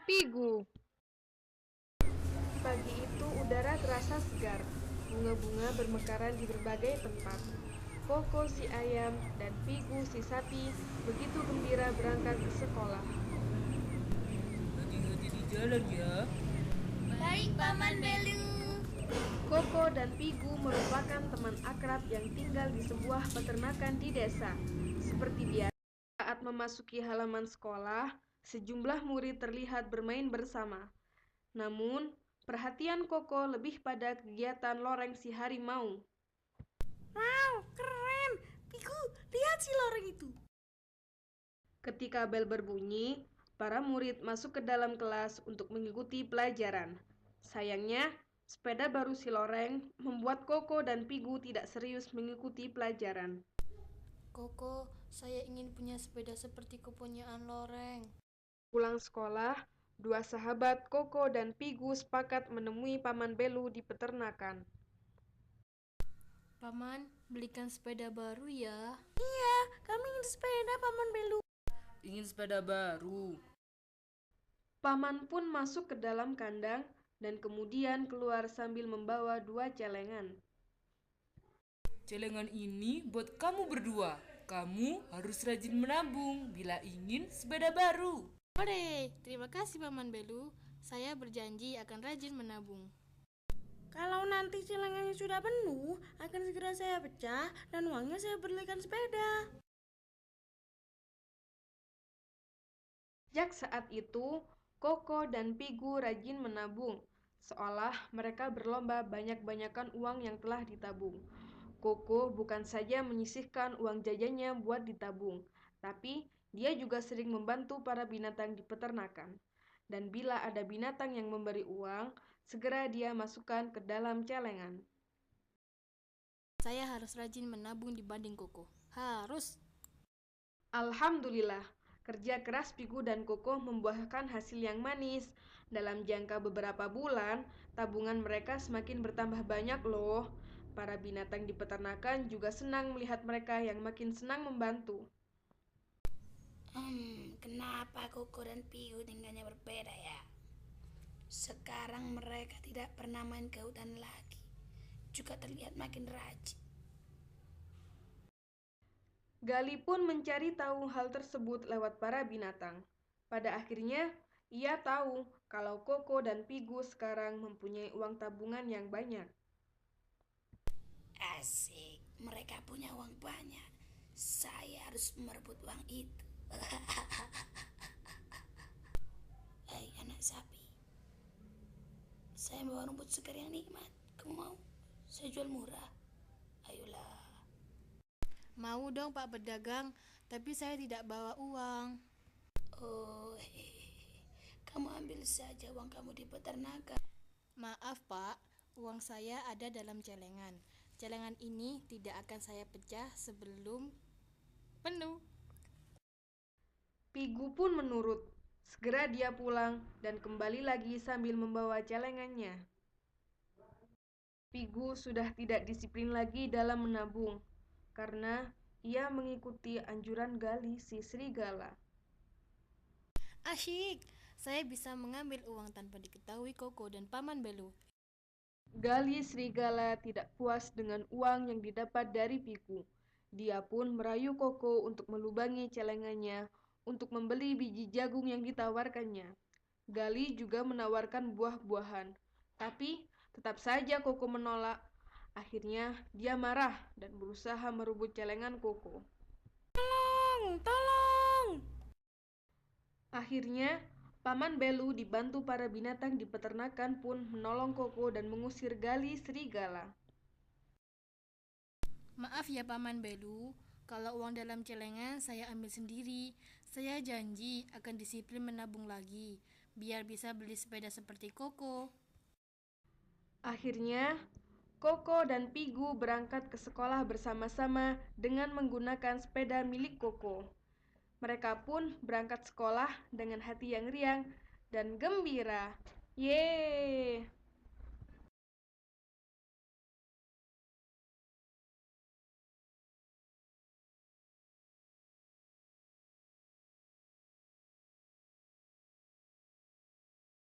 Pigu. Pagi itu udara terasa segar. Bunga-bunga bermekaran di berbagai tempat. Koko si ayam dan Pigu si sapi begitu gembira berangkat ke sekolah. Hati-hati di jalan ya. Baik, Paman Belu. Koko dan Pigu merupakan teman akrab yang tinggal di sebuah peternakan di desa. Seperti biasa, saat memasuki halaman sekolah, sejumlah murid terlihat bermain bersama. Namun, perhatian Koko lebih pada kegiatan loreng si harimau. Wow, keren. Pigu, lihat si loreng itu. Ketika bel berbunyi, para murid masuk ke dalam kelas untuk mengikuti pelajaran. Sayangnya, sepeda baru si loreng membuat Koko dan Pigu tidak serius mengikuti pelajaran. Koko, saya ingin punya sepeda seperti kepunyaan loreng. Pulang sekolah, dua sahabat Koko dan Pigu sepakat menemui Paman Belu di peternakan. Paman, belikan sepeda baru ya. Iya, kami ingin sepeda, Paman Belu. Ingin sepeda baru. Paman pun masuk ke dalam kandang dan kemudian keluar sambil membawa dua celengan. Celengan ini buat kamu berdua. Kamu harus rajin menabung bila ingin sepeda baru. Hore, terima kasih Paman Belu. Saya berjanji akan rajin menabung. Kalau nanti celengannya sudah penuh, akan segera saya pecah dan uangnya saya belikan sepeda. Sejak saat itu, Koko dan Pigu rajin menabung, seolah mereka berlomba banyak-banyakan uang yang telah ditabung. Koko bukan saja menyisihkan uang jajannya buat ditabung, tapi dia juga sering membantu para binatang di peternakan. Dan bila ada binatang yang memberi uang, segera dia masukkan ke dalam celengan. Saya harus rajin menabung dibanding Koko. Harus. Alhamdulillah, kerja keras Pigu dan Koko membuahkan hasil yang manis. Dalam jangka beberapa bulan, tabungan mereka semakin bertambah banyak loh. Para binatang di peternakan juga senang melihat mereka yang makin senang membantu. Kenapa Koko dan Piu tinggalnya berbeda ya? Sekarang mereka tidak pernah main ke hutan lagi. Juga terlihat makin rajin. Gali pun mencari tahu hal tersebut lewat para binatang. Pada akhirnya, ia tahu kalau Koko dan Pigu sekarang mempunyai uang tabungan yang banyak. Asik, mereka punya uang banyak. Saya harus merebut uang itu. Hai anak sapi, saya bawa rumput segar yang nikmat. Kamu mau? Saya jual murah. Ayolah. Mau dong Pak Pedagang, tapi saya tidak bawa uang. Oh, kamu ambil saja uang kamu di peternakan. Maaf Pak, uang saya ada dalam celengan. Celengan ini tidak akan saya pecah sebelum penuh. Pigu pun menurut. Segera dia pulang dan kembali lagi sambil membawa celengannya. Pigu sudah tidak disiplin lagi dalam menabung, karena ia mengikuti anjuran Gali si serigala. Asyik, saya bisa mengambil uang tanpa diketahui Koko dan Paman Belu. Gali serigala tidak puas dengan uang yang didapat dari Pigu. Dia pun merayu Koko untuk melubangi celengannya untuk membeli biji jagung yang ditawarkannya. Gali juga menawarkan buah-buahan, tapi tetap saja Koko menolak. Akhirnya dia marah dan berusaha merebut celengan Koko. Tolong! Akhirnya, Paman Belu dibantu para binatang di peternakan pun menolong Koko dan mengusir Gali serigala. Maaf ya Paman Belu, kalau uang dalam celengan saya ambil sendiri. Saya janji akan disiplin menabung lagi, biar bisa beli sepeda seperti Koko. Akhirnya, Koko dan Pigu berangkat ke sekolah bersama-sama dengan menggunakan sepeda milik Koko. Mereka pun berangkat sekolah dengan hati yang riang dan gembira. Yeay!